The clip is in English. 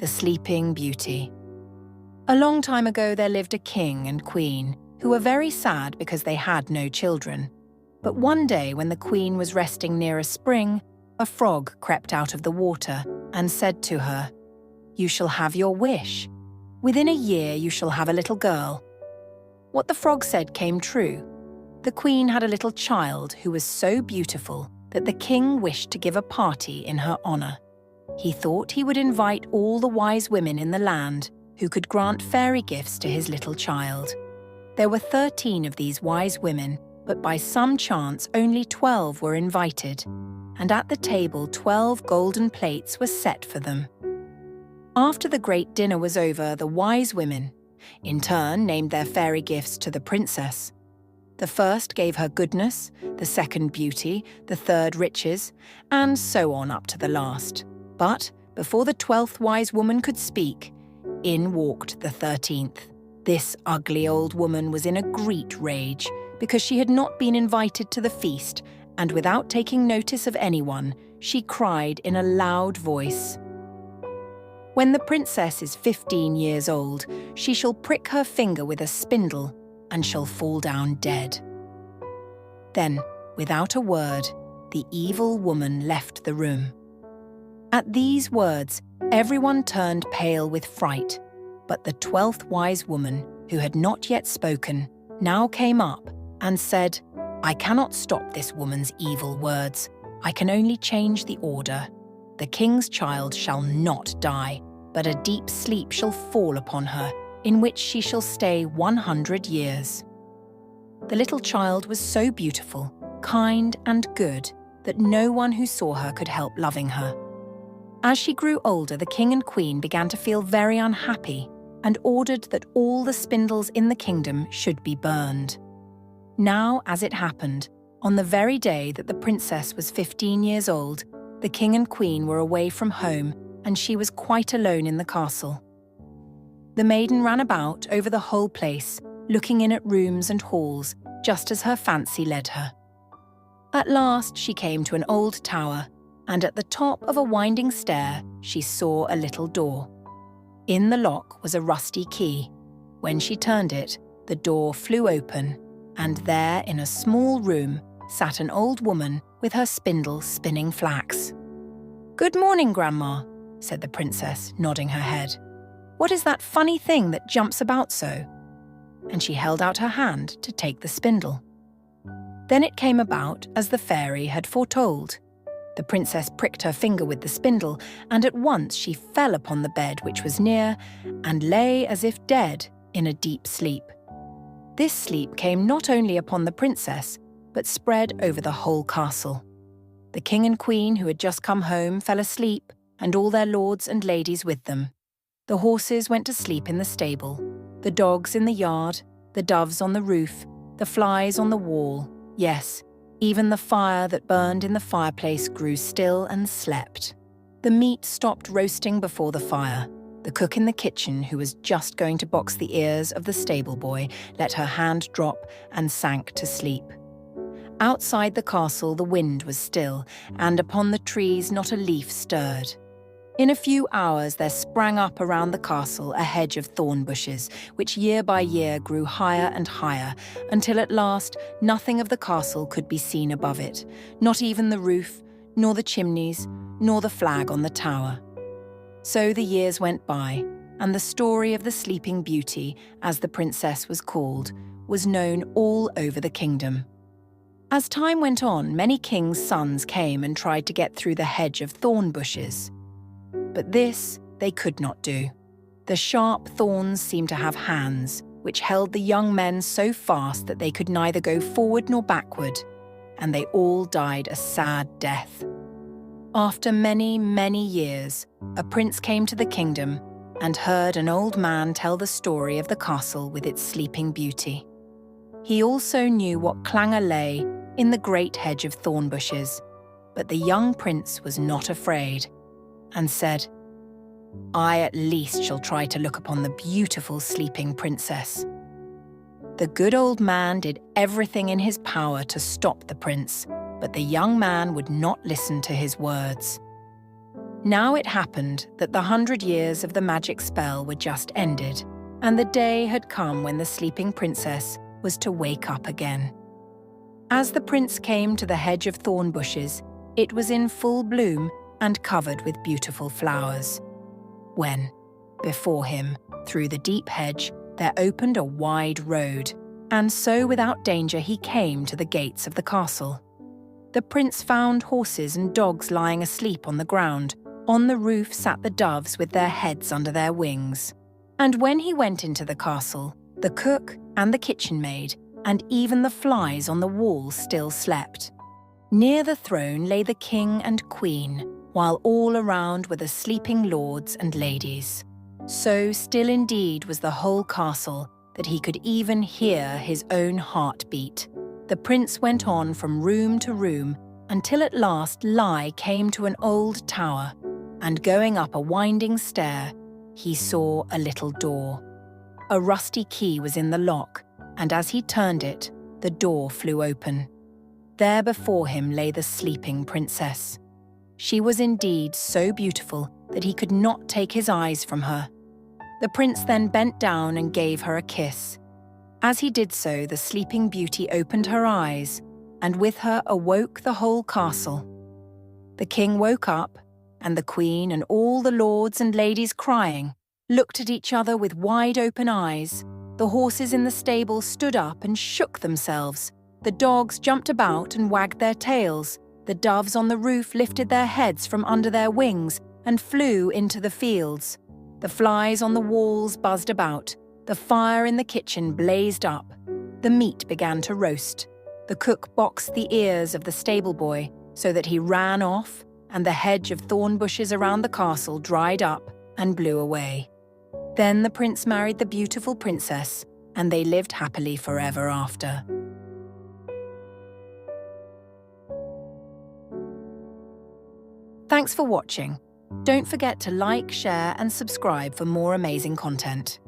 the Sleeping Beauty. A long time ago there lived a king and queen who were very sad because they had no children. But one day when the queen was resting near a spring, a frog crept out of the water and said to her, "You shall have your wish. Within a year you shall have a little girl." What the frog said came true. The queen had a little child who was so beautiful that the king wished to give a party in her honor. He thought he would invite all the wise women in the land who could grant fairy gifts to his little child. There were 13 of these wise women, but by some chance only 12 were invited, and at the table 12 golden plates were set for them. After the great dinner was over, the wise women, in turn, named their fairy gifts to the princess. The first gave her goodness, the second beauty, the third riches, and so on up to the last. But before the 12th wise woman could speak, in walked the 13th. This ugly old woman was in a great rage because she had not been invited to the feast, and without taking notice of anyone, she cried in a loud voice, "When the princess is 15 years old, she shall prick her finger with a spindle and shall fall down dead." Then, without a word, the evil woman left the room. At these words, everyone turned pale with fright, but the 12th wise woman, who had not yet spoken, now came up and said, "I cannot stop this woman's evil words. I can only change the order. The king's child shall not die, but a deep sleep shall fall upon her, in which she shall stay 100 years. The little child was so beautiful, kind and good that no one who saw her could help loving her. As she grew older, the king and queen began to feel very unhappy and ordered that all the spindles in the kingdom should be burned. Now, as it happened, on the very day that the princess was 15 years old, the king and queen were away from home and she was quite alone in the castle. The maiden ran about over the whole place, looking in at rooms and halls, just as her fancy led her. At last she came to an old tower, and at the top of a winding stair she saw a little door. In the lock was a rusty key. When she turned it, the door flew open, and there in a small room sat an old woman with her spindle spinning flax. "Good morning, Grandma," said the princess, nodding her head. "What is that funny thing that jumps about so?" And she held out her hand to take the spindle. Then it came about as the fairy had foretold. The princess pricked her finger with the spindle, and at once she fell upon the bed which was near, and lay as if dead in a deep sleep. This sleep came not only upon the princess, but spread over the whole castle. The king and queen who had just come home fell asleep, and all their lords and ladies with them. The horses went to sleep in the stable, the dogs in the yard, the doves on the roof, the flies on the wall, yes, even the fire that burned in the fireplace grew still and slept. The meat stopped roasting before the fire. The cook in the kitchen, who was just going to box the ears of the stable boy, let her hand drop and sank to sleep. Outside the castle the wind was still, and upon the trees not a leaf stirred. In a few hours there sprang up around the castle a hedge of thorn bushes, which year by year grew higher and higher, until at last nothing of the castle could be seen above it, not even the roof, nor the chimneys, nor the flag on the tower. So the years went by, and the story of the Sleeping Beauty, as the princess was called, was known all over the kingdom. As time went on, many kings' sons came and tried to get through the hedge of thorn bushes. But this they could not do. The sharp thorns seemed to have hands, which held the young men so fast that they could neither go forward nor backward, and they all died a sad death. After many, many years, a prince came to the kingdom and heard an old man tell the story of the castle with its Sleeping Beauty. He also knew what clangor lay in the great hedge of thorn bushes, but the young prince was not afraid, and said, "I at least shall try to look upon the beautiful sleeping princess." The good old man did everything in his power to stop the prince, but the young man would not listen to his words. Now it happened that the 100 years of the magic spell were just ended, and the day had come when the sleeping princess was to wake up again. As the prince came to the hedge of thorn bushes, it was in full bloom and covered with beautiful flowers. When, before him, through the deep hedge, there opened a wide road, and so without danger he came to the gates of the castle. The prince found horses and dogs lying asleep on the ground. On the roof sat the doves with their heads under their wings. And when he went into the castle, the cook and the kitchen maid and even the flies on the wall still slept. Near the throne lay the king and queen, while all around were the sleeping lords and ladies. So still indeed was the whole castle that he could even hear his own heart beat. The prince went on from room to room until at last Lai came to an old tower, and going up a winding stair, he saw a little door. A rusty key was in the lock, and as he turned it, the door flew open. There before him lay the sleeping princess. She was indeed so beautiful that he could not take his eyes from her. The prince then bent down and gave her a kiss. As he did so, the sleeping beauty opened her eyes, and with her awoke the whole castle. The king woke up, and the queen and all the lords and ladies crying looked at each other with wide open eyes. The horses in the stable stood up and shook themselves. The dogs jumped about and wagged their tails. The doves on the roof lifted their heads from under their wings and flew into the fields. The flies on the walls buzzed about. The fire in the kitchen blazed up. The meat began to roast. The cook boxed the ears of the stable boy so that he ran off, and the hedge of thorn bushes around the castle dried up and blew away. Then the prince married the beautiful princess, and they lived happily forever after. Thanks for watching. Don't forget to like, share, and subscribe for more amazing content.